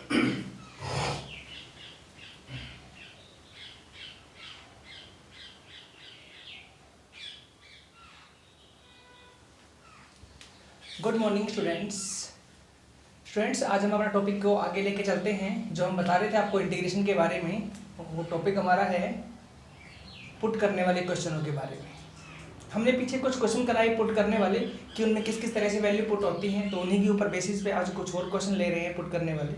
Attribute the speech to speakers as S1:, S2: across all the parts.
S1: Good morning students, आज हम अपना टॉपिक को आगे लेके चलते हैं। जो हम बता रहे थे आपको इंटीग्रेशन के बारे में, वो टॉपिक हमारा है पुट करने वाले क्वेश्चनों के बारे में। हमने पीछे कुछ क्वेश्चन कराए पुट करने वाले कि उनमें किस किस तरह से वैल्यू पुट होती हैं, तो उन्हीं के ऊपर बेसिस पे आज कुछ और क्वेश्चन ले रहे हैं पुट करने वाले।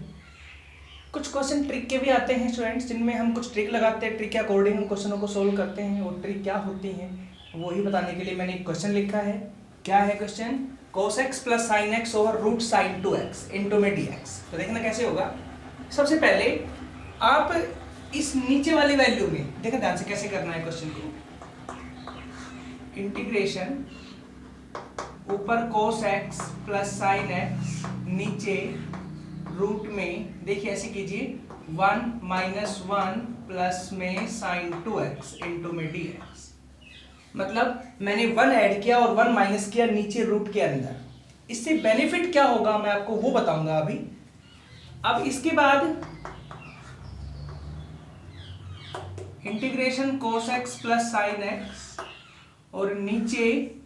S1: कुछ क्वेश्चन ट्रिक के भी आते हैं स्टूडेंट्स, जिनमें हम कुछ ट्रिक लगाते हैं, ट्रिक के अकॉर्डिंग हम क्वेश्चनों को सोल्व करते हैं। और ट्रिक क्या होती हैं वही बताने के लिए मैंने एक क्वेश्चन लिखा है। क्या है question? cos x plus sine x over root sine 2x into में dx। तो देखना कैसे होगा। सबसे पहले आप इस नीचे वाली वैल्यू में देखना ध्यान से कैसे करना है क्वेश्चन को। इंटीग्रेशन ऊपर cos x plus sign x, नीचे रूट में देखिए ऐसे कीजिए 1 माइनस 1 प्लस में साइन 2x इंटू में dx। मतलब मैंने 1 ऐड किया और 1 माइनस किया नीचे रूट के अंदर। इससे बेनिफिट क्या होगा मैं आपको वो बताऊंगा अभी। अब इसके बाद integration cos x plus sign x और नीचे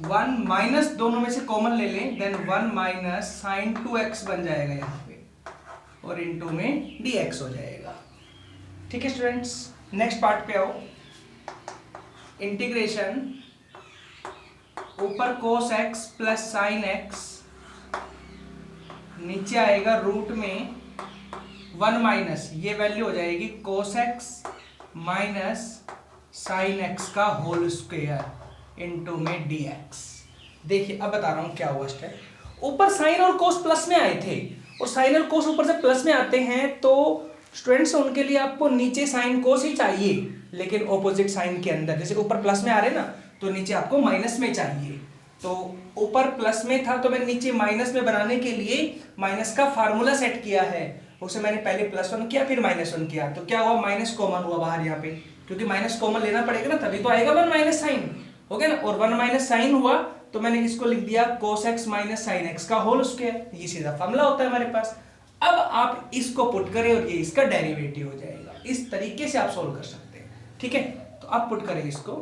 S1: 1 माइनस, दोनों में से कॉमन ले लें, देन 1 माइनस साइन 2x बन जाएगा यहाँ पे और इंटू में dx हो जाएगा। ठीक है स्टूडेंट्स, नेक्स्ट पार्ट पे आओ। इंटीग्रेशन ऊपर cos x plus sign x, नीचे आएगा रूट में 1 माइनस, ये वैल्यू हो जाएगी cos x minus sine x का होल स्क्वायर इंटू में dx। देखिए अब बता रहा हूं क्या हुआ स्टेप। ऊपर साइन और cos प्लस में आए थे और साइन और cos ऊपर से प्लस में आते हैं, तो स्टूडेंट्स उनके लिए आपको नीचे साइन cos ही चाहिए, लेकिन ऑपोजिट साइन के अंदर। जैसे ऊपर प्लस में आ रहे ना, तो नीचे आपको माइनस में चाहिए। तो ऊपर प्लस में था तो मैं नीचे माइनस में बनाने के लिए माइनस का फार्मूला सेट किया है। उसे मैंने पहले +1 किया फिर -1 किया, तो क्या हुआ, माइनस कॉमन हुआ बाहर यहाँ पे, क्योंकि माइनस कॉमन लेना पड़ेगा ना, तभी तो आएगा 1 माइनस साइन। हो गया ना, और 1 माइनस साइन हुआ तो मैंने इसको लिख दिया cos x minus sine x का होल स्क्वायर। ये सीधा फार्मूला होता है हमारे पास। अब आप इसको पुट करें और ये इसका डेरिवेटिव हो जाएगा। इस तरीके से आप सोल्व कर सकते हैं। ठीक है, तो आप पुट करें इसको,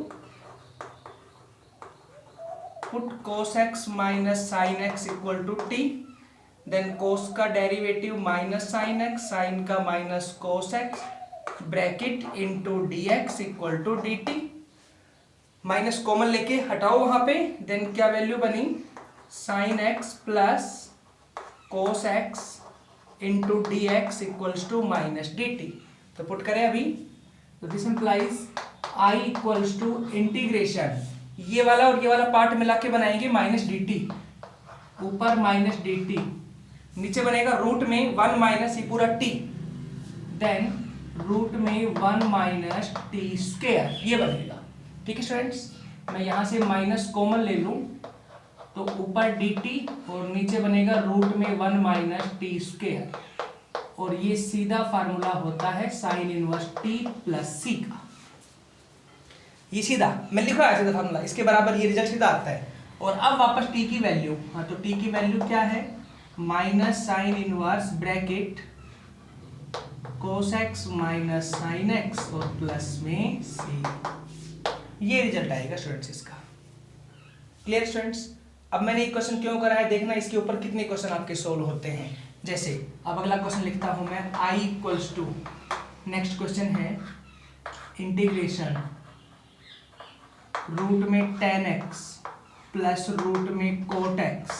S1: put cos x minus sine x equal to t, then cos का derivative minus sine x, sine का minus cos x, bracket into dx equal to dt। Minus common लेके हटाओ वहां पे, देन क्या वैल्यू बनी, sine x plus cos x into dx equals to minus dt। तो put करें अभी, तो this implies I equals to integration, ये वाला और ये वाला पार्ट मिला के बनाएंगे माइनस dt, ऊपर माइनस dt, नीचे बनेगा रूट में 1 माइनस ये पूरा t, देन रूट में 1 माइनस टी स्क्वायर, ये बनेगा। ठीक है स्टूडेंट्स, मैं यहां से माइनस कॉमन ले लूं तो ऊपर dt और नीचे बनेगा रूट में 1 माइनस टी स्क्वायर, और ये सीधा फार्मूला होता है sine inverse t plus c का। ये सीधा मैं लिखा है सीधा फार्मूला, इसके बराबर ये रिजल्ट सीधा आता है। और अब वापस t की वैल्यू, हाँ तो t की वैल्यू क्या है, minus sine inverse bracket cos x minus sine x और प्लस में c, ये रिजल्ट आएगा स्टूडेंट्स इसका। क्लियर स्टूडेंट्स, अब मैंने एक क्वेश्चन क्यों करा है देखना, इसके ऊपर कितने क्वेश्चन आपके सोल्व होते हैं। जैसे अब अगला क्वेश्चन लिखता हूं मैं, I equals to, next question है इंटीग्रेशन रूट में tan x प्लस रूट में cot x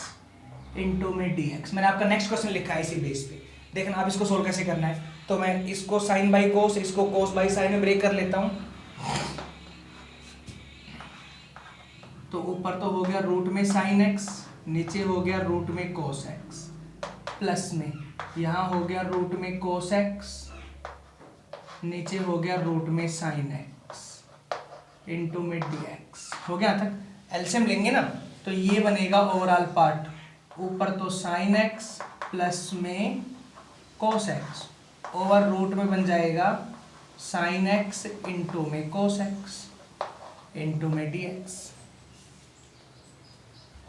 S1: इंटू में dx। मैंने आपका नेक्स्ट क्वेश्चन लिखा है इसी बेस पे। देखना अब इसको सोल्व कैसे करना है। तो मैं इसको साइन बाई कोस, इसको कोस बाई साइन में ब्रेक कर लेता हूं। तो ऊपर तो हो गया रूट में साइन x, नीचे हो गया रूट में cos x, प्लस में यहाँ हो गया रूट में cos x, नीचे हो गया रूट में साइन x इंटू में dx। हो गया तक, एलसीएम लेंगे ना तो ये बनेगा ओवरऑल पार्ट, ऊपर तो साइन x प्लस में cos x ओवर रूट में बन जाएगा साइन x इंटू में cos x इंटू में dx।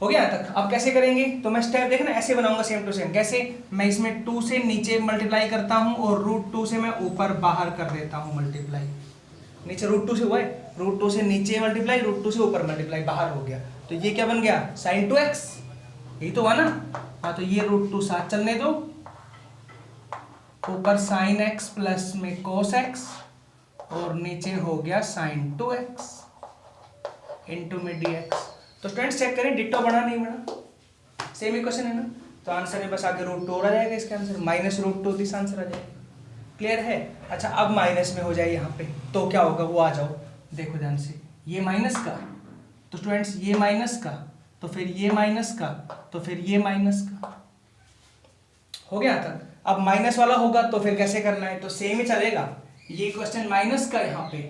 S1: हो गया यहाँ तक। अब कैसे करेंगे, तो मैं स्टेप देखना ऐसे बनाऊंगा सेम टू सेम। कैसे, मैं इसमें 2 से नीचे मल्टीप्लाई करता हूँ और √2 से मैं ऊपर बाहर कर देता हूँ मल्टीप्लाई। नीचे √2 से हुआ है, √2 से नीचे मल्टीप्लाई, √2 से ऊपर मल्टीप्लाई, बाहर हो गया। तो ये क्या बन गया, sin 2x, यही तो हुआ ना। हाँ तो ये √2 साथ चलने दो, ऊपर sin x प्लस में cos x और नीचे हो गया sin 2x इंटू में dx। तो स्टूडेंट्स चेक करें डिट्टो बना नहीं बना, सेम इक्वेशन है ना। तो आंसर में बस आगे √2 और आ जाएगा, इसका आंसर -√2 दिस आंसर आ जाएगा। क्लियर है। अच्छा अब माइनस में हो जाए यहाँ पे, तो क्या होगा वो आ जाओ, देखो ध्यान से, ये माइनस का, तो स्टूडेंट्स ये माइनस का, तो फिर ये माइनस का, तो फिर ये माइनस का, हो गया तक। अब माइनस वाला होगा तो फिर कैसे करना है, तो सेम ही चलेगा। ये क्वेश्चन माइनस का यहाँ पे,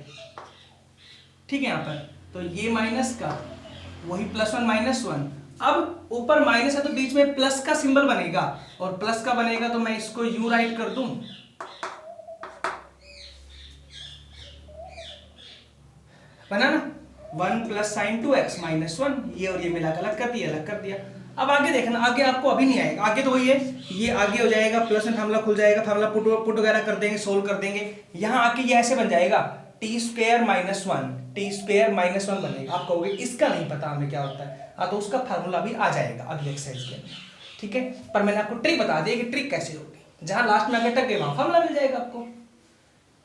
S1: ठीक है, यहाँ पर तो ये माइनस का, वही +1 -1। अब ऊपर माइनस है तो बीच में प्लस का सिंबल बनेगा, और प्लस का बनेगा तो मैं इसको यू राइट कर दूं, बना ना, 1 + sin 2x -1, ये और ये मिला अलग कर दिया, अलग कर दिया। अब आगे देखना, आगे आपको अभी नहीं आएगा, आगे तो वही है, ये आगे हो जाएगा, प्लस में फार्मूला खुल जाएगा, फार्मूला पुट वगैरह कर देंगे, सोल्व कर देंगे। यहाँ आके ये ऐसे बन जाएगा t² -1 बनेगा। आप कहोगे इसका नहीं पता हमें क्या होता है, हाँ तो उसका फार्मूला भी आ जाएगा अगले एक्सरसाइज के अंदर, ठीक है। पर मैंने आपको ट्रिक बता दी कि ट्रिक कैसे होगी, जहां लास्ट में आगे टक गए वहां फार्मूला मिल जाएगा आपको।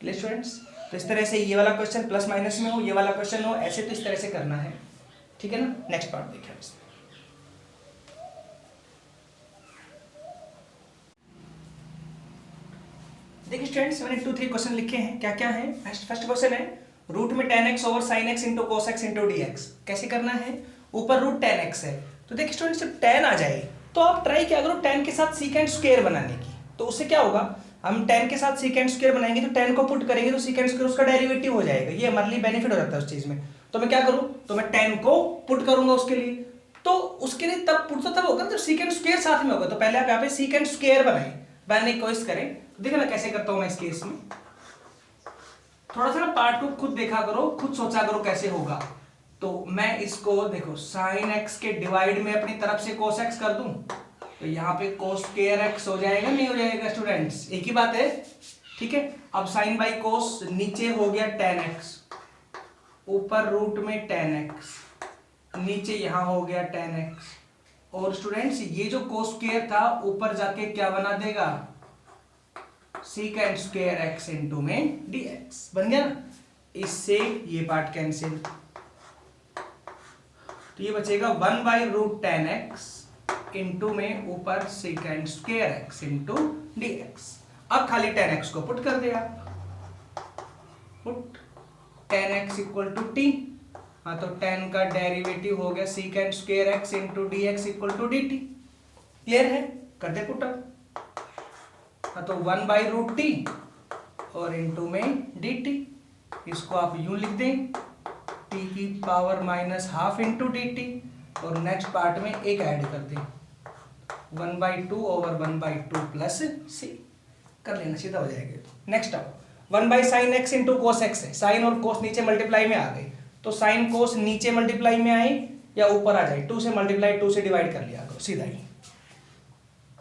S1: Clear students. तो इस तरह से ये वाला क्वेश्चन प्लस माइनस में हो, ये वाला क्वेश्चन हो, ऐसे तो इस तरह से करना है, ठीक है ना। नेक्स्ट पार्ट देखिए इसमें। देखिए स्टूडेंट्स मैंने 2-3 क्वेश्चन लिखे हैं, क्या क्या है। फर्स्ट क्वेश्चन है रूट में tan x over sin x into cos x into dx। कैसे करना है, ऊपर रूट tan x है, तो देखिए स्टूडेंट्स जब tan आ जाए तो आप ट्राई क्या करो tan के साथ सीकेंट स्क्वायर बनाने की। तो उससे क्या होगा, हम tan के साथ सीकेंट स्क्वायर बनाएंगे तो tan को पुट करेंगे तो सीकेंट स्क्वायर उसका डेरिवेटिव हो जाएगा, ये हमारे लिए बेनिफिट हो जाता है उस चीज में। तो मैं क्या करूं, तो मैं tan को पुट करूंगा उसके लिए, तो उसके लिए तब पुट तो तब होगा जब सीकेंट स्क्वायर साथ में होगा। तो पहले आप यहाँ पे सीकेंट स्क्वायर बनाने की कोशिश करें। देखो ना कैसे करता हूं मैं इस केस में, थोड़ा सा ना पार्ट को खुद देखा करो, खुद सोचा करो कैसे होगा। तो मैं इसको देखो sin x के डिवाइड में अपनी तरफ से cos x कर दूं, तो यहाँ पे cos स्क्वायर x हो जाएगा, नहीं हो जाएगा स्टूडेंट्स, एक ही बात है, ठीक है। अब sin बाई cos नीचे हो गया tan x, ऊपर रूट में tan x, नीचे यहाँ हो गया tan x, और स्टूडेंट्स ये जो cos स्क्वायर था ऊपर जाके क्या बना देगा, सीकेंट स्क्वायर x इंटू में dx बन गया ना। इससे ये पार्ट कैंसिल, तो ये बचेगा 1/√tan x इंटू में ऊपर secant square x into dx। अब खाली tan x को पुट कर दिया, put tan x equal to t, हाँ तो tan का डेरिवेटिव हो गया secant square x into dx equal to dt। Clear है, कर दे पुट। हाँ तो 1/√t और इंटू में dt, इसको आप यूं लिख दें t की पावर -½ इंटू dt, और नेक्स्ट पार्ट में एक ऐड कर दें 1/2 ओवर 1/2 प्लस c, कर लेना, सीधा हो जाएगा। नेक्स्ट आओ 1/sin x into cos x है, साइन और cos नीचे मल्टीप्लाई में आ गए, तो sin cos नीचे मल्टीप्लाई में आए या ऊपर आ जाए, 2 से मल्टीप्लाई 2 से डिवाइड कर लिया करो सीधा ही।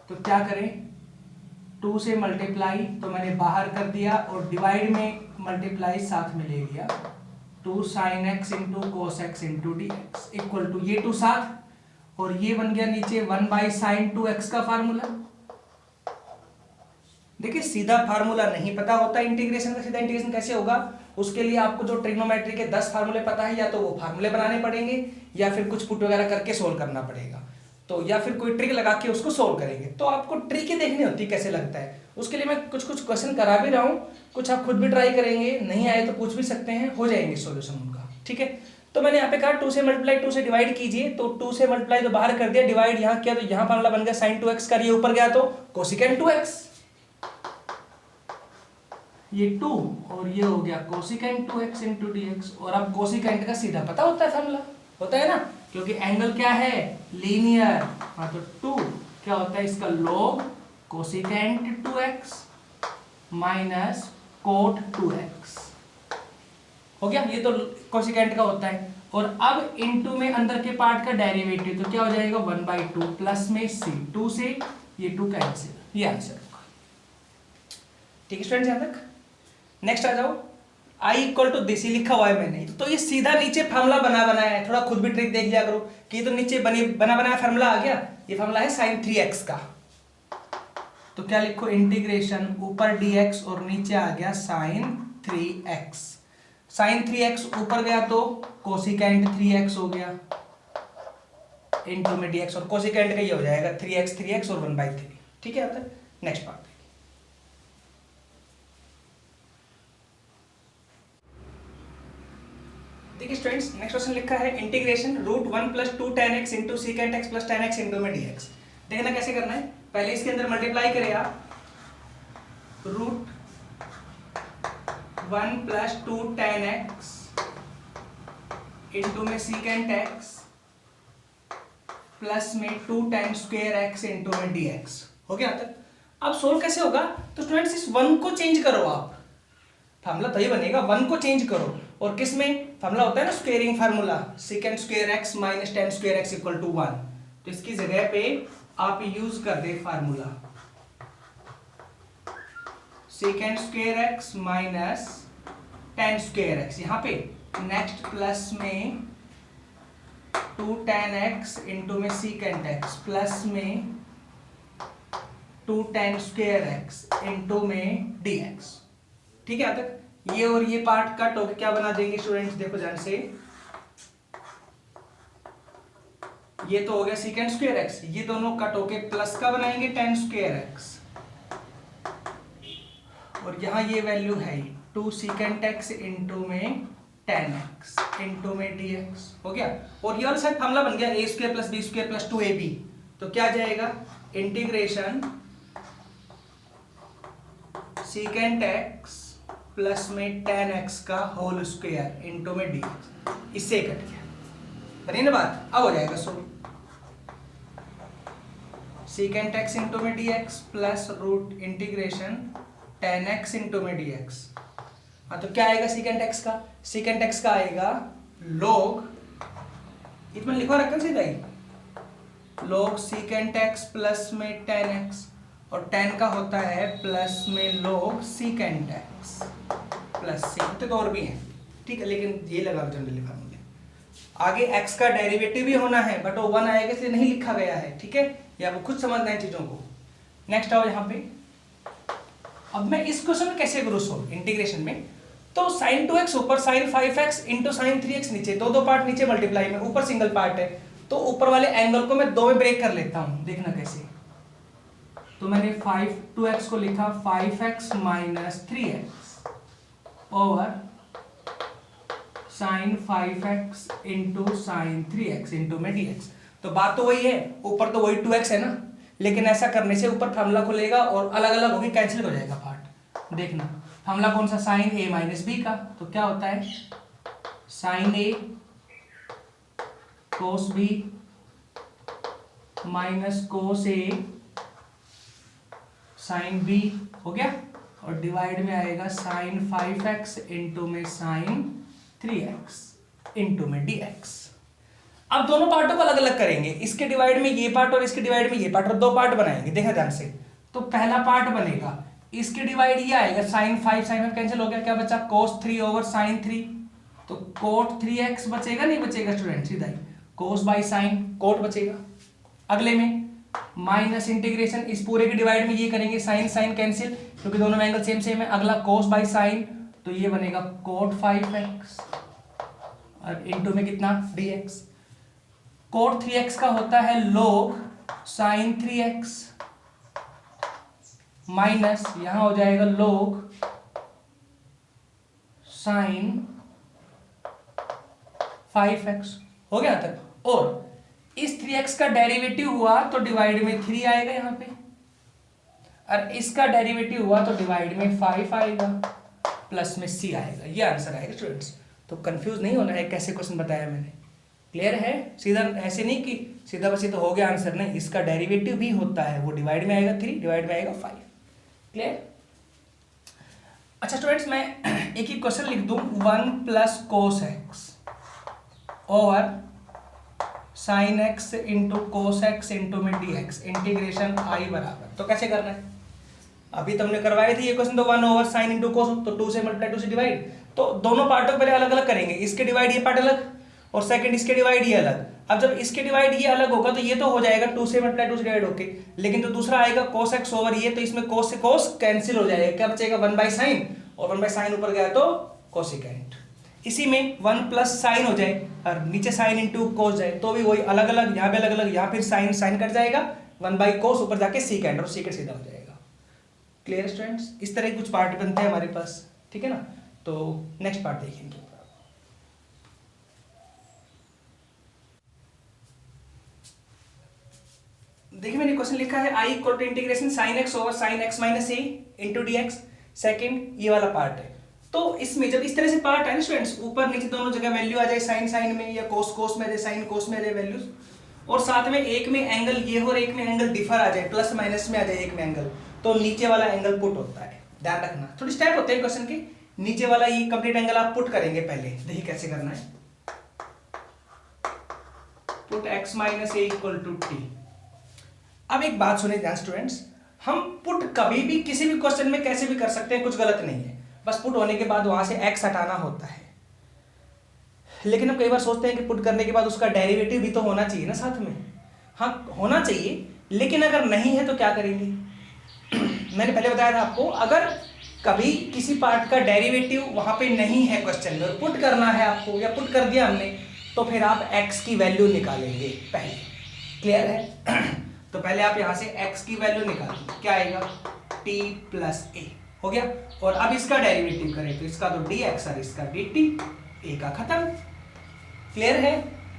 S1: तो क्या करें, 2 से मल्टीप्लाई तो मैंने बाहर कर दिया और डिवाइड में मल्टीप्लाई साथ में ले लिया, 2 sin x into cos x into dx equal to ये 2 साथ, और ये बन गया नीचे 1/sin 2x का फार्मूला। देखिए सीधा फार्मूला नहीं पता होता इंटीग्रेशन का, सीधा इंटीग्रेशन कैसे होगा, उसके लिए आपको जो ट्रिग्नोमेट्री के 10 फार्मूले पता है, या तो वो फार्मूले बनाने पड़ेंगे या फिर कुछ पुट वगैरह करके सोल्व करना पड़ेगा, तो या फिर कोई ट्रिक लगा के उसको सोल्व करेंगे। तो आपको ट्रिक ही देखनी होती है कैसे लगता है, उसके लिए मैं कुछ क्वेश्चन करा भी रहा हूँ, कुछ आप खुद भी ट्राई करेंगे, नहीं आए तो पूछ भी सकते हैं, हो जाएंगे सॉल्यूशन उनका, ठीक है। तो मैंने यहाँ पे कहा 2 से मल्टीप्लाई 2 से डिवाइड कीजिए, तो 2 से मल्टीप्लाई तो बाहर कर दिया, डिवाइड यहाँ किया तो यहाँ फार्मूला बन गया sin 2x का, ये ऊपर गया तो कोसिकेंट 2x, ये 2 और ये हो गया कोसिकेंट 2x इंटू dx। और अब कोसिकेंट का सीधा पता होता है फार्मूला, होता है ना, क्योंकि एंगल क्या है, लीनियर, हाँ तो 2 क्या होता है इसका log cosecant 2x minus cot 2x हो गया, ये तो कोसिकेंट का होता है। और अब इनटू में अंदर के पार्ट का डेरिवेटिव, तो क्या हो जाएगा 1/2 प्लस में c, 2 से ये 2 कैंसिल, ये आंसर होगा। ठीक है स्टूडेंट्स, यहां तक। नेक्स्ट आ जाओ, i इक्वल टू दिस, लिखा हुआ है मैंने, तो ये सीधा नीचे फार्मूला बना बनाया है, थोड़ा खुद भी ट्रिक देख लिया करो कि तो नीचे बना बनाया फार्मूला आ गया, ये फार्मूला है sin 3x का, तो क्या लिखो इंटीग्रेशन ऊपर dx और नीचे आ गया sin 3x, sin 3x ऊपर गया तो कोसिकेंट 3x हो गया इनटू में dx, और कोसिकेंट का ये हो जाएगा 3x और 1/3। ठीक है, अब नेक्स्ट पार्ट देखिए स्टूडेंट्स, नेक्स्ट क्वेश्चन लिखा है integration √1 + 2 tan x into secant x plus tan x into में dx। देखना कैसे करना है, पहले इसके अंदर मल्टीप्लाई करें आप, √1 + 2 tan x इंटू में सीकेंट x प्लस में 2 tan स्क्वायर x इंटू में dx। हो गया तक। अब सोल्व कैसे होगा, तो स्टूडेंट्स इस 1 को चेंज करो, आप फार्मूला तभी बनेगा, 1 को चेंज करो, और किस में फार्मूला होता है ना squaring formula, secant square x minus tan square x equal to 1, तो इसकी जगह पे आप यूज कर दे formula secant square x minus tan square x, यहाँ पे नेक्स्ट प्लस में 2 tan x इंटू में सेकेंड x प्लस में 2 tan स्क्वायर x इंटू में dx। ठीक है, तक ये और ये पार्ट कट होकर क्या बना देंगे स्टूडेंट्स, देखो ध्यान से, ये तो हो गया सेकेंड स्क्वायर x, ये दोनों कट होके प्लस का बनाएंगे tan स्क्वायर x, और यहां ये वैल्यू है 2 सेकेंड x इंटू में tan x इंटू में dx। हो गया, और ये वाला साइड फार्मूला बन गया a² + b² + 2ab, तो क्या जाएगा इंटीग्रेशन सेकेंड x प्लस में tan x का होल स्क्वायर इंटू में dx, इससे कट गया, बनी ना बात। अब हो जाएगा सोल्व, सेकेंड x इंटू में dx plus root integration tan x into में dx। हाँ, तो क्या आएगा सेकेंड x का, सेकेंड x का आएगा log, इसमें लिखा रखा सीधा ही, log सेकेंड x प्लस में tan x, और tan का होता है प्लस में log सेकेंड x प्लस सी, तो और भी है, ठीक है, लेकिन ये लगा जनरली फार्मूले। आगे x का डेरिवेटिव भी होना है, बट वो 1 आएगा इसलिए नहीं लिखा गया है, ठीक है, ये आपको खुद समझना है चीजों को। नेक्स्ट आओ यहाँ पे, अब मैं इस क्वेश्चन में कैसे करूँ सोल्व इंटीग्रेशन में, तो sin 2x ऊपर sin 5x into sin 3x नीचे, दो पार्ट नीचे मल्टीप्लाई में, ऊपर सिंगल पार्ट है, तो ऊपर वाले एंगल को मैं 2 में ब्रेक कर लेता हूँ, देखना कैसे। तो मैंने 2x को लिखा 5x minus 3x over sin 5x into sin 3x into में dx। तो बात तो वही है, ऊपर तो वही 2x है ना, लेकिन ऐसा करने से ऊपर फार्मूला खुलेगा और अलग अलग होगी, कैंसिल हो जाएगा पार्ट। देखना फार्मूला कौन सा, sin a माइनस b का, तो क्या होता है sin a cos b minus cos a sin b, हो गया, और डिवाइड में आएगा sin 5x इंटू में sin 3x इंटू में dx। अब दोनों पार्टों को अलग अलग करेंगे, इसके डिवाइड में ये पार्ट और इसके डिवाइड में ये पार्ट, और 2 पार्ट बनाएंगे, देखा ध्यान से। तो पहला पार्ट बनेगा, इसके डिवाइड ये आएगा sin 5 कैंसिल हो गया, क्या बचा cos 3 ओवर sin 3, तो cot 3x बचेगा, नहीं बचेगा स्टूडेंट, सीधा ही cos बाई sin cot बचेगा। अगले में माइनस इंटीग्रेशन, इस पूरे के डिवाइड में ये करेंगे, साइन साइन कैंसिल क्योंकि दोनों में एंगल सेम सेम है। अगला cos बाई साइन, तो ये बनेगा cot 5x और इनटू में कितना dx। cot 3x का होता है log sin 3x माइनस यहां हो जाएगा log sin 5x, हो गया तक। और इस 3x का डेरिवेटिव हुआ तो डिवाइड में 3 आएगा यहाँ पे, और इसका डेरिवेटिव हुआ तो डिवाइड में 5 आएगा, प्लस में c आएगा, ये आंसर आएगा स्टूडेंट्स। तो कंफ्यूज नहीं होना है, कैसे क्वेश्चन बताया मैंने, क्लियर है। सीधा ऐसे नहीं कि सीधा बस ये तो हो गया आंसर, नहीं, इसका डेरिवेटिव भी होता है, वो डिवाइड में आएगा 3, डिवाइड में आएगा 5, क्लियर। अच्छा स्टूडेंट्स, मैं एक ही क्वेश्चन लिख दूं, 1 plus cos x over sine x into cos x into में डी एक्स इंटीग्रेशन आई बराबर। तो कैसे करना है, अभी तुमने करवाए थे ये क्वेश्चन, तो 1 ओवर साइन इंटू कोस, तो 2 से मल्टीप्लाई 2 से डिवाइड, तो दोनों पार्टों को पहले अलग अलग करेंगे, इसके डिवाइड ये पार्ट अलग और सेकंड इसके डिवाइड ये अलग। अब जब इसके डिवाइड ये अलग होगा तो ये तो हो जाएगा 2 से मल्टीप्लाई 2 से डिवाइड होके, लेकिन जो दूसरा आएगा कोस एक्स ओवर ये, तो इसमें कोस से कोस कैंसिल हो जाएगा, क्या बचेगा 1/sin, और 1/sin ऊपर गया तो कोसिकेंट। इसी में 1 प्लस साइन हो जाए और नीचे साइन इंटू कोस जाए तो भी वही अलग अलग, यहाँ पे अलग अलग, यहाँ फिर साइन साइन कट जाएगा, 1/cos ऊपर जाके सीकेंट और सीकेंट सीधा हो जाएगा। क्लियर स्टूडेंट्स, इस तरह के कुछ पार्ट बनते हैं हमारे पास, ठीक है ना। तो नेक्स्ट पार्ट देखेंगे। देखिए मैंने क्वेश्चन लिखा है I equal to integration sine x over sine x minus a into d x, second ये वाला पार्ट है। तो इसमें जब इस तरह से पार्ट है ना स्टूडेंट्स, ऊपर नीचे दोनों जगह वैल्यू आ जाए, साइन साइन में या कोस कोस में आ जाए, साइन कोस में आ जाए वैल्यूज, और साथ में एक में एंगल ये हो और एक में एंगल डिफर आ जाए, प्लस माइनस में आ जाए एक में एंगल, तो नीचे वाला एंगल पुट होता है। ध्यान रखना, थोड़ी स्टेप होते हैं क्वेश्चन के, नीचे वाला ये कंप्लीट एंगल आप पुट करेंगे पहले। देखिए कैसे करना है, put x minus a equal to t. अब एक बात सुनिए ध्यान स्टूडेंट्स, हम पुट कभी भी किसी भी क्वेश्चन में कैसे भी कर सकते हैं, कुछ गलत नहीं है, बस पुट होने के बाद वहां से x हटाना होता है। लेकिन हम कई बार सोचते हैं कि पुट करने के बाद उसका डेरिवेटिव भी तो होना चाहिए ना साथ में। हाँ होना चाहिए, लेकिन अगर नहीं है तो क्या करेंगे। मैंने पहले बताया था आपको, अगर कभी किसी पार्ट का डेरिवेटिव वहां पे नहीं है क्वेश्चन में और पुट करना है आपको, या पुट कर दिया हमने, तो फिर आप x की वैल्यू निकालेंगे पहले। क्लियर है। तो पहले आप यहां से x की वैल्यू निकालेंगे, क्या आएगा t प्लस ए, हो गया। और अब इसका डेरिवेटिव करें तो इसका तो dx और इसका dt, ए का खत्म। क्लियर है।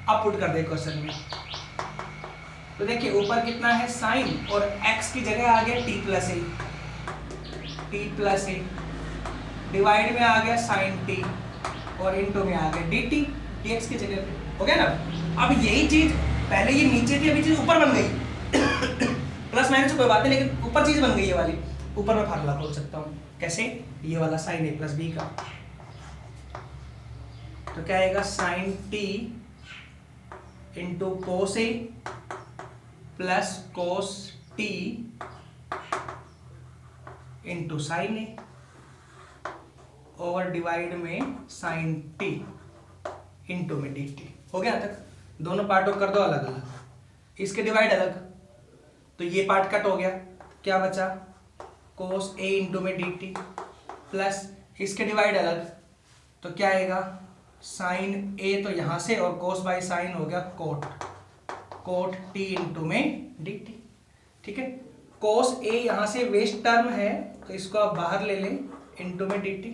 S1: अब पुट कर दे क्वेश्चन में, तो देखिए ऊपर कितना है साइन, और x की जगह आ गया t प्लस ए, डिवाइड में आ गया साइन t और इनटू में आ गया dt, dx की जगह पे, हो गया ना। अब यही चीज पहले ये नीचे थी, अभी चीज ऊपर बन गई। प्लस माइनस कोई बात नहीं, लेकिन ऊपर चीज बन गई ये वाली। ऊपर मैं फार्मूला खोल सकता हूँ, कैसे, ये वाला साइन a प्लस बी का, तो क्या आएगा sine t into cos a plus cos t into sine a over divide में साइन t इंटू में dt। हो गया तक, दोनों पार्टों कर दो अलग अलग, इसके डिवाइड अलग, तो ये पार्ट कट हो गया, क्या बचा कोस a इंटू में dt, प्लस इसके डिवाइड अलग, तो क्या आएगा साइन a तो यहां से, और कोस बाई साइन हो गया कोट t इंटू में dt। ठीक है, कोस a यहां से वेस्ट टर्म है तो इसको आप बाहर ले लें, इंटू में dt,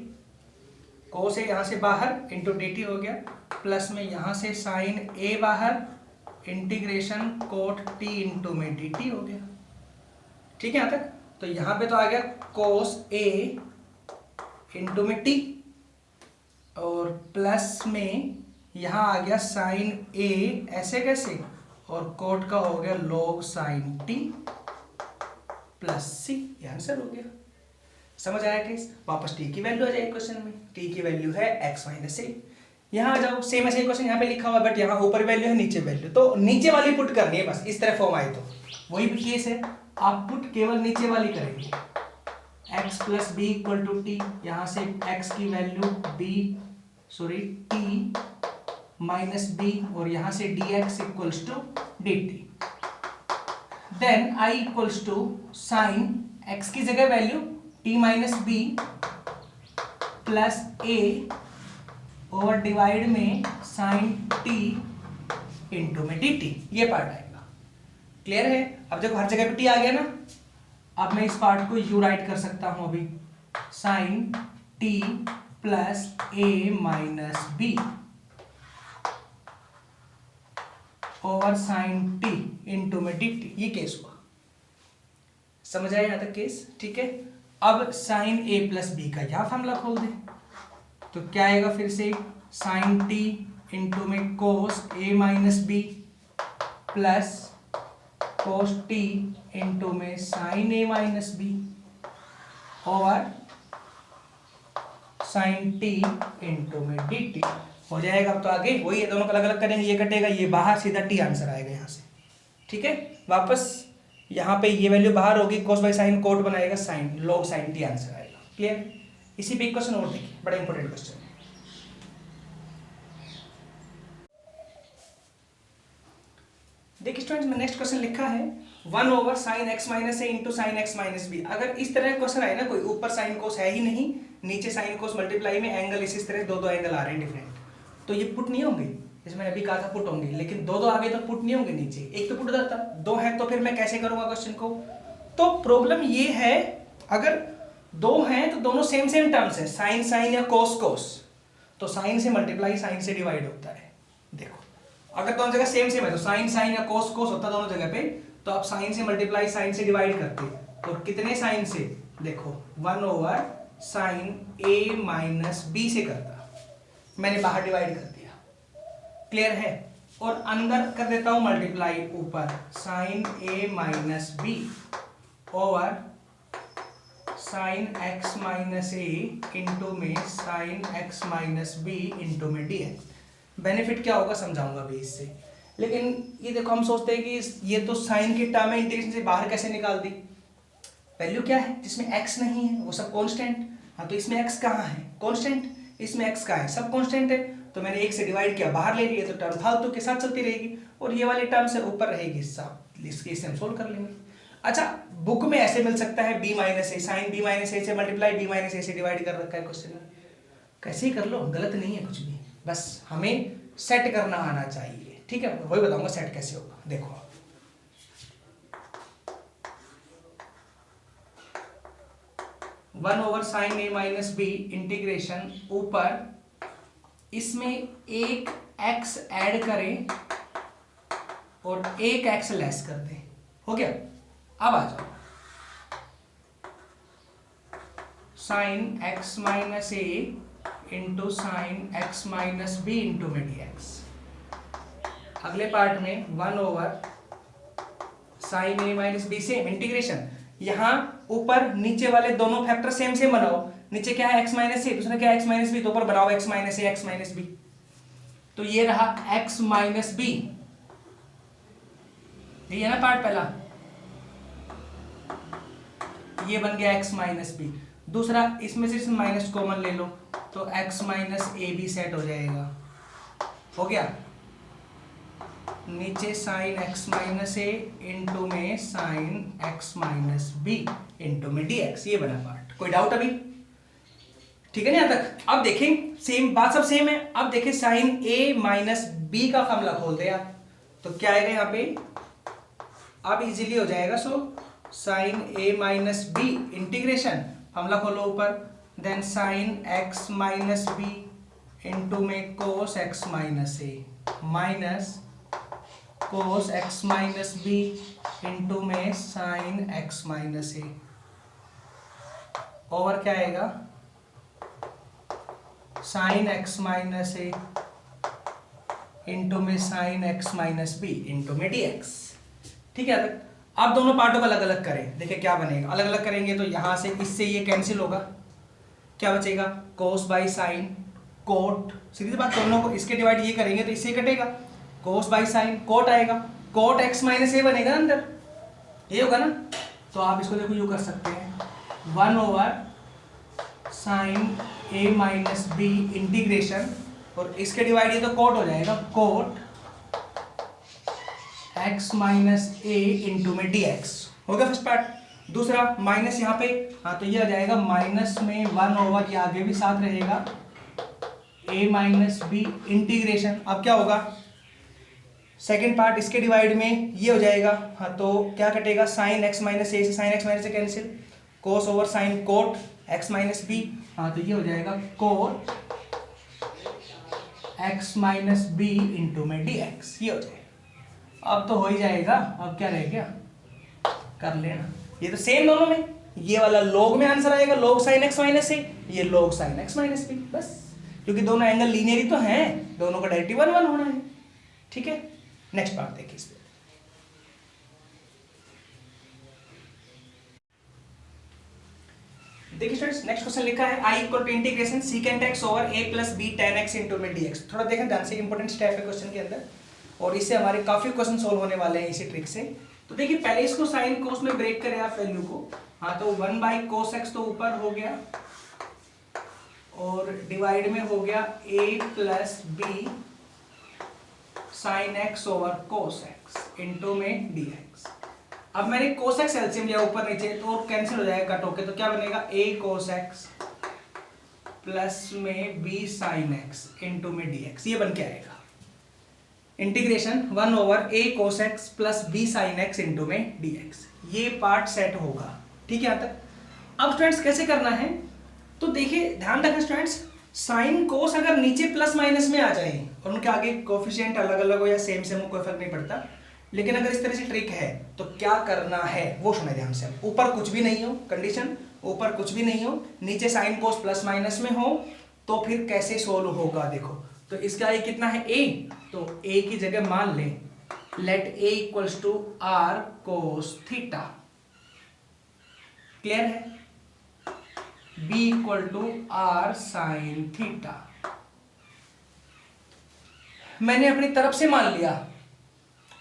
S1: कोस a यहां से बाहर इंटू dt हो गया, प्लस में यहां से साइन a बाहर, इंटीग्रेशन कोट t इंटू में dt हो गया। ठीक है यहां तक, तो यहां पे तो आ गया कोस a इंटू में t, और प्लस में यहां आ गया साइन a, ऐसे कैसे, और कोट का हो गया log sign t plus c, ये आंसर हो गया। समझ आया केस। वापस t की वैल्यू आ जाएगी क्वेश्चन में, t की वैल्यू है x माइनस ए। यहाँ आ जाओ, सेम ऐसे क्वेश्चन यहाँ पे लिखा हुआ है, बट यहाँ ऊपर वैल्यू है नीचे वैल्यू, तो नीचे वाली पुट करनी है बस, इस तरह फॉर्म आए तो वही केस है, आप पुट केवल नीचे वाली करेंगे। x plus b equal to t, यहाँ से x की वैल्यू t माइनस बी, और यहाँ से dx इक्वल्स टू dt। देन i equals to sine x की जगह value t minus b plus a over divide में साइन t इंटू में dt, ये पार्ट आएगा। क्लियर है। अब देखो हर जगह पे t आ गया ना, अब मैं इस पार्ट को u राइट कर सकता हूं अभी, sine t plus a minus b over sine t into में dt, ये केस हुआ। समझ आया यहां तक केस। ठीक है, अब साइन a प्लस बी का यह फॉर्मूला खोल दे, तो क्या आएगा फिर से साइन t इंटू में cos a minus b plus cos t into में sine a minus b over sine t into में dt। हो जाएगा। अब तो आगे वही है, दोनों को अलग अलग करेंगे, ये कटेगा, ये बाहर, सीधा टी आंसर आएगा यहाँ से। ठीक है, वापस यहाँ पे ये वैल्यू बाहर होगी, कोस बाई साइन कोट बनाएगा sine, log sine t answer आएगा। क्लियर? इसी पे एक क्वेश्चन और देखिए, बड़ा इंपॉर्टेंट क्वेश्चन है। देखिए स्टूडेंट्स, नेक्स्ट क्वेश्चन लिखा है 1 sine x minus a into sine x minus b. अगर इस तरह का क्वेश्चन आए ना, कोई ऊपर साइन कोस है ही नहीं, नीचे साइन कोस मल्टीप्लाई में एंगल इसी तरह दो एंगल आ रहे हैं डिफरेंट, तो ये पुट नहीं होंगे, जैसे मैंने अभी कहा था पुट होंगे, लेकिन दो आगे तो पुट नहीं होंगे, नीचे एक तो पुट होता, दो है तो फिर मैं कैसे करूंगा क्वेश्चन को? तो प्रॉब्लम ये है, अगर दो हैं तो दोनों सेम सेम टर्म्स है, साइन साइन या कोस कोस, तो साइन से मल्टीप्लाई साइन से डिवाइड होता है। देखो अगर दोनों जगह सेम सेम है तो साइन साइन या कोस कोस होता दोनों जगह पे, तो आप साइन से मल्टीप्लाई साइन से डिवाइड करते, तो कितने साइन से? देखो 1 साइन ए माइनस बी से करता, मैंने बाहर डिवाइड कर दिया। क्लियर है? और अंदर कर देता हूं मल्टीप्लाई, ऊपर sine a minus b over sine x minus a into में sine x minus b into में डी एक्स। बेनिफिट क्या होगा समझाऊंगा अभी इससे, लेकिन ये देखो हम सोचते हैं कि ये तो साइन की टर्म है, इंटीग्रेशन से बाहर कैसे निकाल दी? वैल्यू क्या है जिसमें एक्स नहीं है, वो सब कांस्टेंट। हाँ तो इसमें एक्स कहाँ है? कांस्टेंट। इसमें एक्स कहाँ है? सब कांस्टेंट है, तो मैंने एक से डिवाइड किया, बाहर ले लिया, तो टर्म फालतू के साथ चलती रहेगी, और ये वाली टर्म से ऊपर रहेगी, सब इससे हम सोल्व कर लेंगे। अच्छा, बुक में ऐसे मिल सकता है B minus A, sine B minus a से मल्टीप्लाई बी माइनस ए से डिवाइड कर रखा है क्वेश्चन में, कैसे ही कर लो, गलत नहीं है कुछ भी, बस हमें सेट करना आना चाहिए। ठीक है, वही बताऊंगा सेट कैसे होगा। देखो 1 sine a minus b integration, ऊपर इसमें एक x ऐड करें और एक x लेस कर दें, हो गया। अब आ जाओ, sine x minus a into sine x minus b into में डी एक्स। अगले पार्ट में 1 sine a minus b same integration, यहां ऊपर नीचे वाले दोनों फैक्टर सेम सेम बनाओ, नीचे क्या है x माइनस ए, दूसरा क्या है x माइनस बी, तो ऊपर बनाओ x माइनस ए एक्स माइनस बी, तो ये रहा x माइनस बी, ये है ना पार्ट पहला, ये बन गया x माइनस बी। दूसरा इसमें से माइनस कॉमन ले लो, तो x minus a b set हो जाएगा, हो गया। नीचे sine x minus a into में sine x minus b into में डी एक्स, ये बना पार्ट। कोई डाउट अभी? ठीक है ना यहाँ तक? अब देखें सेम बात, सब सेम है। अब देखें साइन a माइनस बी का फॉर्मूला खोलते हैं आप, तो क्या आएगा यहाँ पे? अब इजीली हो जाएगा। So sine a minus b integration, formula खोलो ऊपर, then sine x minus b into में cos x minus a minus cos x minus b into में sine x minus a, over क्या आएगा? Sine x minus a into में sine x minus b into में d x. ठीक है, अब दोनों पार्टों को अलग अलग करें, देखिए क्या बनेगा। अलग अलग करेंगे तो यहां से इससे ये कैंसिल होगा, क्या बचेगा? कोस बाई साइन कोट, सीधी सी बात, दोनों को इसके डिवाइड ये करेंगे तो इससे कटेगा, कोस बाई साइन कोट आएगा, कोट x माइनस ए बनेगा अंदर, ये होगा ना। तो आप इसको देखो यूं कर सकते हैं 1 sine a minus b integration, और इसके डिवाइड ये तो कोट हो जाएगा, coat x minus a into में डी एक्स, हो गया फर्स्ट पार्ट। दूसरा माइनस यहाँ पे, हाँ तो ये आ जाएगा माइनस में 1 ये आगे भी साथ रहेगा, a माइनस बी इंटीग्रेशन। अब क्या होगा? सेकेंड पार्ट इसके डिवाइड में ये हो जाएगा, हाँ तो क्या कटेगा? साइन एक्स माइनस ए से sine x minus a cancel, cos over sine cot x minus b, हाँ तो ये हो जाएगा cot x minus b into में डी एक्स, ये हो जाएगा। अब तो हो ही जाएगा, अब क्या रह गया? कर लेना, ये तो सेम दोनों में, ये वाला लॉग में आंसर आएगा, log sine x minus a, ये log sine x minus b, बस, क्योंकि दोनों एंगल लीनियर ही तो हैं, दोनों का डायरेक्टली 1 होना है। ठीक है, नेक्स्ट पार्ट देखिए इस पे। देखिए स्टूडेंट्स नेक्स्ट क्वेश्चन लिखा है I equal to integration secant x over a plus b tan x into में डी एक्स। थोड़ा देखें ध्यान से, इंपॉर्टेंट स्टेप है क्वेश्चन के अंदर और इससे हमारे काफी क्वेश्चन सोल्व होने वाले हैं इसी ट्रिक से। तो देखिए पहले इसको साइन कोस में ब्रेक करें आप वैल्यू को। हाँ तो 1 बाई कोस एक्स तो ऊपर हो गया और डिवाइड में हो गया a plus b sine x over cos x into में डी एक्स। अब मैंने कोस एक्स एलसीएम लिया ऊपर नीचे तो कैंसिल हो जाएगा कट होके, तो क्या बनेगा a कोस एक्स प्लस में b साइन एक्स इंटू में डी एक्स, ये बन के आएगा integration 1 over a cos x plus b sine x into में डी एक्स। ये पार्ट सेट होगा, ठीक है यहाँ तक। अब स्टूडेंट्स कैसे करना है, तो देखिए ध्यान रखें स्टूडेंट्स, साइन कोस अगर नीचे प्लस माइनस में आ जाए और उनके आगे कोफिशिएंट अलग अलग हो या सेम सेम हो कोई फर्क नहीं पड़ता, लेकिन अगर इस तरह से ट्रिक है तो क्या करना है वो सुने ध्यान से। ऊपर कुछ भी नहीं हो, कंडीशन ऊपर कुछ भी नहीं हो, नीचे साइन कोस प्लस माइनस में हो, तो फिर कैसे सोल्व होगा देखो। तो इसका a कितना है a, तो a की जगह मान लें let a equals to r cos theta, clear है। b equal to r sine theta, मैंने अपनी तरफ से मान लिया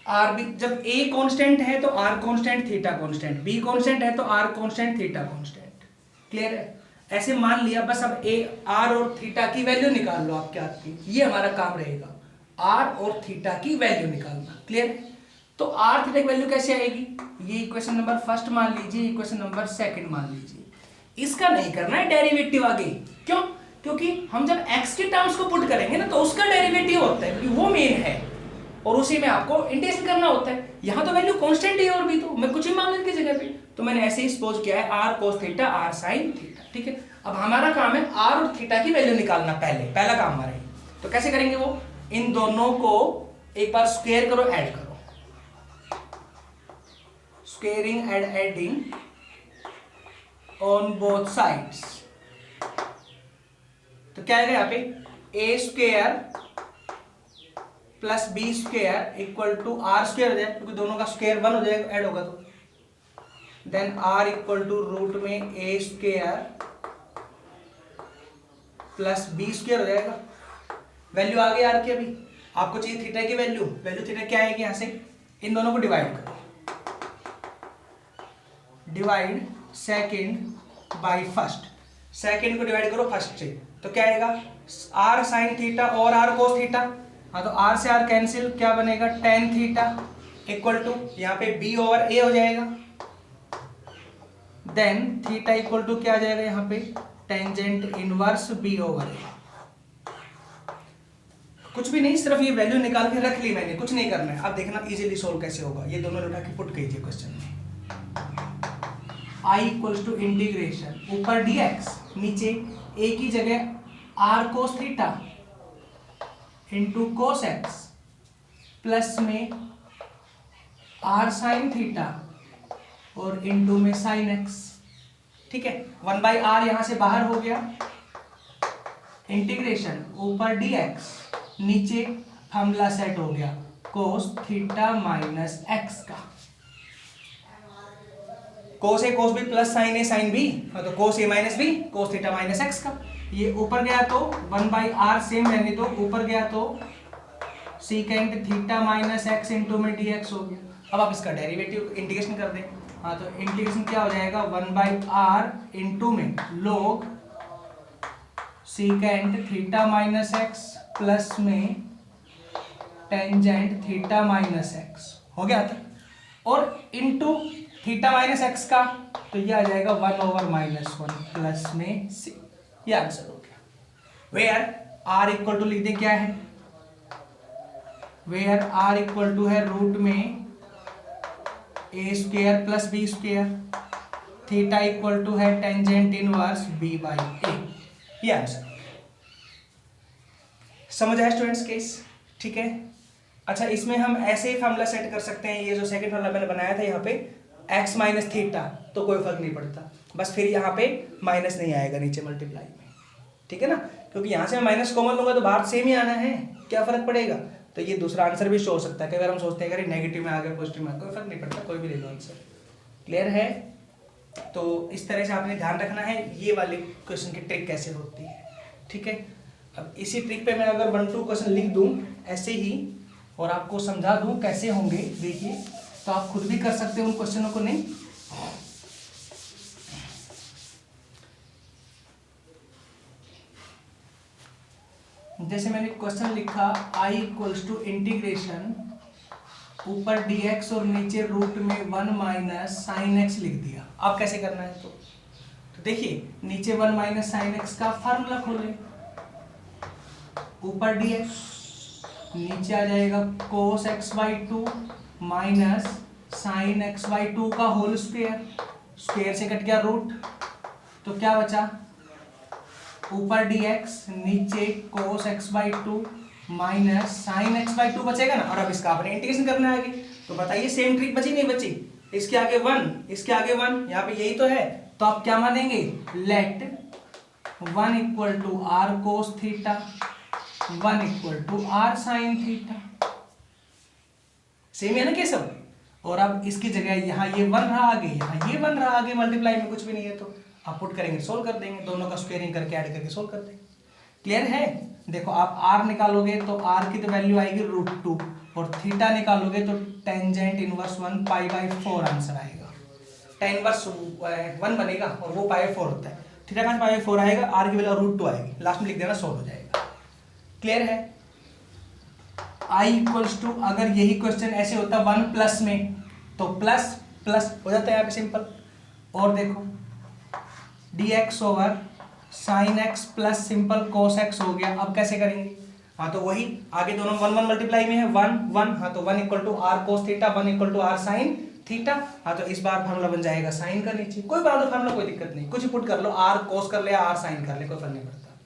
S1: आर बी, जब a कांस्टेंट है तो r constant theta constant, b constant है तो r constant theta constant, clear है। ऐसे मान लिया, बस अब a r और थीटा की वैल्यू निकाल लो आपके हाथ की, ये हमारा काम रहेगा, r और थीटा की वैल्यू निकालना, क्लियर है। तो r थीटा की वैल्यू कैसे आएगी, ये इक्वेशन नंबर फर्स्ट मान लीजिए, इक्वेशन नंबर सेकंड मान लीजिए। इसका नहीं करना है डेरिवेटिव आगे, क्यों, क्योंकि हम जब x के टर्म्स को पुट करेंगे ना तो उसका डेरिवेटिव होता है, क्योंकि वो मेन है और उसी में आपको इंटीग्रेशन करना होता है। यहाँ तो वैल्यू कांस्टेंट है और भी तो मैं कुछ ही मान लूं की जगह पे, तो मैंने ऐसे ही सपोज किया है r cos theta r sin theta, ठीक है। अब हमारा काम है r और थीटा की वैल्यू निकालना, पहला काम हमारा है। तो कैसे करेंगे वो, इन दोनों को एक बार स्क्वायर करो, ऐड करो, squaring and adding on both sides. तो क्या आएगा यहाँ पे a square plus b square equal to r square हो जाएगा, क्योंकि दोनों का स्क्वायर 1 हो जाएगा, ऐड होगा तो then r equal to root में a square plus b square हो जाएगा। वैल्यू आ गई आर की, अभी आपको चाहिए थीटा की वैल्यू, थीटा क्या आएगी यहाँ से, इन दोनों को डिवाइड करो, divide second by first, second को डिवाइड करो फर्स्ट से, तो क्या आएगा आर साइन थीटा और आर कोस थीटा। हाँ तो r से r कैंसिल, क्या बनेगा tan थीटा इक्वल टू यहाँ पे b ओवर a हो जाएगा, देन थीटा इक्वल टू क्या आ जाएगा यहाँ पे tangent inverse b over a। कुछ भी नहीं, सिर्फ ये वैल्यू निकाल के रख ली मैंने, कुछ नहीं करना है। अब देखना इजीली सोल्व कैसे होगा, ये दोनों उठा के पुट कीजिए क्वेश्चन में। i इक्वल्स टू इंटीग्रेशन ऊपर dx, नीचे a की जगह r cos theta into cos x plus में आर साइन थीटा और इंटू में साइन एक्स, ठीक है। 1 बाई आर यहां से बाहर हो गया, इंटीग्रेशन ऊपर dx, नीचे फॉर्मूला सेट हो गया कोस थीटा माइनस एक्स का, cos a cos b plus sine a sine b, तो cos a minus b cos theta minus x का। ये ऊपर गया तो 1 बाई आर सेम रहने दो, ऊपर गया तो secant theta minus x into में डी एक्स हो गया। अब आप इसका डेरिवेटिव इंटीग्रेशन कर दें, हाँ तो इंटीग्रेशन क्या हो जाएगा 1 बाई आर इंटू में लोग secant theta minus x plus में टेंजेंट थीटा माइनस एक्स हो गया था, और इंटू थीटा माइनस एक्स का, तो ये आ जाएगा 1 ओवर -1 प्लस में सी, ये आंसर हो गया। वेयर r इक्वल टू लिख दे क्या है, वेयर r इक्वल टू है रूट में a square plus b square, theta equal to है tangent inverse b by a, ये आंसर। समझ आया स्टूडेंट्स केस, ठीक है। अच्छा इसमें हम ऐसे ही फॉर्मूला सेट कर सकते हैं, ये जो सेकंड फॉर्मूला मैंने बनाया था यहाँ पे x माइनस थीटा, तो कोई फर्क नहीं पड़ता, बस फिर यहाँ पे माइनस नहीं आएगा नीचे मल्टीप्लाई में, ठीक है ना, क्योंकि यहाँ से मैं माइनस कॉमन लूंगा तो बाहर सेम ही आना है, क्या फर्क पड़ेगा। तो ये दूसरा आंसर भी शो हो सकता है कि अगर हम सोचते हैं अगर नेगेटिव में आ गया पॉजिटिव में, कोई फर्क नहीं पड़ता, कोई भी ले लो आंसर, क्लियर है। तो इस तरह से आपने ध्यान रखना है ये वाले क्वेश्चन की ट्रिक कैसे होती है, ठीक है। अब इसी ट्रिक पे मैं अगर 1-2 क्वेश्चन लिख दूं ऐसे ही और आपको समझा दूं कैसे होंगे, देखिए, तो आप खुद भी कर सकते हो उन क्वेश्चनों को। नहीं, जैसे मैंने क्वेश्चन लिखा I इक्वल्स टू इंटीग्रेशन, ऊपर dx और नीचे रूट में 1 माइनस साइन एक्स लिख दिया। अब कैसे करना है, तो देखिए नीचे 1 माइनस साइन एक्स का फार्मूला खोले, ऊपर dx, नीचे आ जाएगा cos x by 2 minus sine x by 2 का होल स्क्वायर, स्क्वायर से कट गया रूट, तो क्या बचा, ऊपर dx नीचे cos x by 2 minus sine x by 2 बचेगा ना। और अब इसका आपने इंटीग्रेशन करना है आगे, तो बताइए सेम ट्रिक बची नहीं बची, इसके आगे 1, इसके आगे 1, यहाँ पे यही तो है। तो आप क्या मानेंगे, let 1 equal to r cos theta, 1 equal to r sine theta, same है ना केशव। और अब इसकी जगह यहाँ ये 1 रहा आगे, यहाँ ये 1 रहा आगे, मल्टीप्लाई में कुछ भी नहीं है, तो आप पुट करेंगे, सोल्व कर देंगे, दोनों का स्क्वायरिंग करके ऐड करके सोल्व कर देंगे। क्लियर है। देखो आप r निकालोगे तो r की तो वैल्यू आएगी √2 और थीटा निकालोगे तो tangent inverse 1 pi by 4 answer आएगा। tan इनवर्स 1 बनेगा और वो पाई 4 होता है, थीटा का पाई बाई 4 आएगा, r की वैल्यू √2 आएगी, लास्ट में लिख देना, सोल्व हो जाएगा। क्लियर है। I इक्वल्स टू, अगर यही क्वेश्चन ऐसे होता 1 प्लस में तो प्लस प्लस हो जाता है यहाँ पे सिंपल। और देखो dx over sine x plus simple cos x हो गया। अब कैसे करेंगे, हाँ तो वही आगे दोनों 1 1 मल्टीप्लाई में है, 1 1, हाँ तो 1 equal to r cos theta, 1 equal to r sine theta, हाँ तो इस बार फार्मूला बन जाएगा साइन का नीचे, कोई बना दो फार्मूला, कोई दिक्कत नहीं, कुछ पुट कर लो, आर कोस कर ले, आर साइन कर ले, कोई फर्क नहीं पड़ता,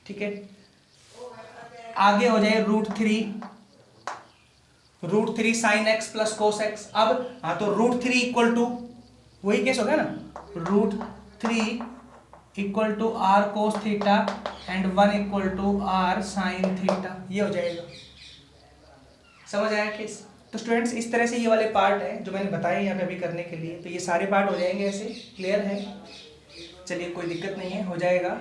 S1: ठीक है। आगे हो जाए √3 sine x plus cos x. अब हाँ तो √3 इक्वल टू, वही केस हो गया ना, √3 equal to r cos theta and 1 equal to r sine theta, ये हो जाएगा। समझ आया केस। तो स्टूडेंट्स इस तरह से ये वाले पार्ट है जो मैंने बताए यहाँ पे अभी करने के लिए, तो ये सारे पार्ट हो जाएंगे ऐसे। क्लियर है, चलिए कोई दिक्कत नहीं है, हो जाएगा।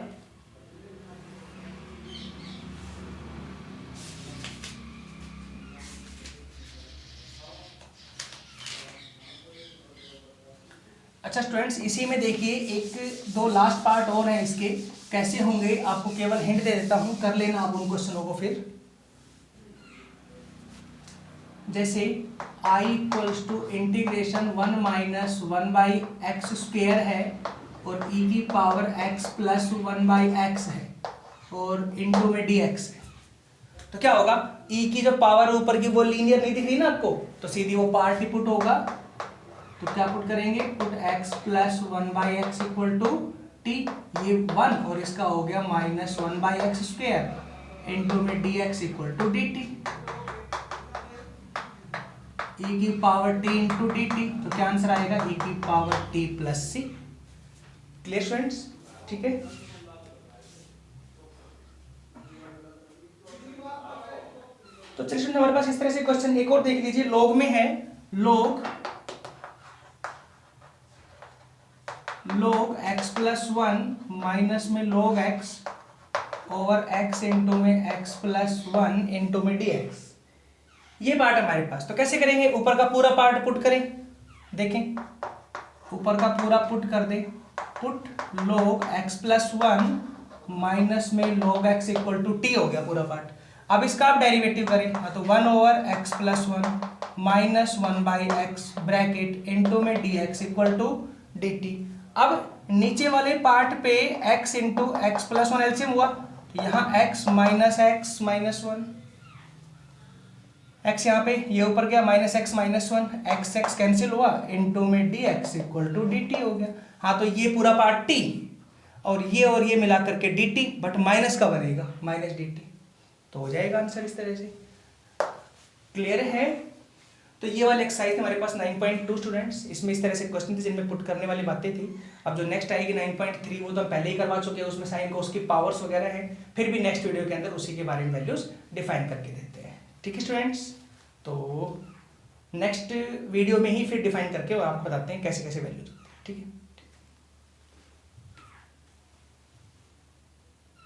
S1: अच्छा स्टूडेंट्स, इसी में देखिए 1-2 लास्ट पार्ट और हैं इसके, कैसे होंगे आपको केवल हिंट दे देता हूं, कर लेना आप उन क्वेश्चनों को फिर। जैसे I equals to integration 1 minus 1 by x square है और e की power x plus 1 by x है और इनटू में dx है, तो क्या होगा, e की जो पावर ऊपर की वो लीनियर नहीं दिख रही ना आपको, तो सीधी वो पार्ट ही पुट होगा, तो क्या पुट करेंगे, put x plus 1 by x equal to t, ये 1 और इसका हो गया minus 1 by x square into में dx equal to dt, e की पावर t इंटू dt, तो क्या आंसर आएगा, e की power t plus c। Clear students, ठीक है। तो चलिए हमारे पास इस तरह से क्वेश्चन एक और देख लीजिए, लॉग में है, log x प्लस 1 माइनस में log x over x into में x प्लस 1 इंटू में dx, ये पार्ट हमारे पास। तो कैसे करेंगे, ऊपर का पूरा पार्ट पुट करें, देखें ऊपर का पूरा पुट कर दे, put log x plus 1 minus में log x equal to t हो गया पूरा पार्ट। अब इसका आप डेरिवेटिव करें, हाँ तो 1 over x plus 1 minus 1 by x bracket into में dx इक्वल टू dt। अब नीचे वाले पार्ट पे x into x plus 1 LCM हुआ, तो यहाँ x minus x minus 1, x यहाँ पे ये ऊपर गया minus x minus 1, x x cancel हुआ इंटू में dx इक्वल टू dt हो गया। हाँ तो ये पूरा पार्ट t और ये मिला करके dt, बट माइनस का बनेगा माइनस dt, तो हो जाएगा आंसर इस तरह से। क्लियर है। तो ये वाली एक्सरसाइज हमारे पास 9.2 स्टूडेंट्स, इसमें इस तरह से क्वेश्चन थे जिनमें पुट करने वाली बातें थी। अब जो नेक्स्ट आएगी 9.3 वो तो हम पहले ही करवा चुके हैं, उसमें साइन को उसकी पावर्स वगैरह है, फिर भी नेक्स्ट वीडियो के अंदर उसी के बारे में वैल्यूज डिफाइन करके देते हैं। ठीक है स्टूडेंट्स, तो नेक्स्ट वीडियो में ही फिर डिफाइन करके आपको बताते हैं कैसे कैसे वैल्यूज होते हैं। ठीक है।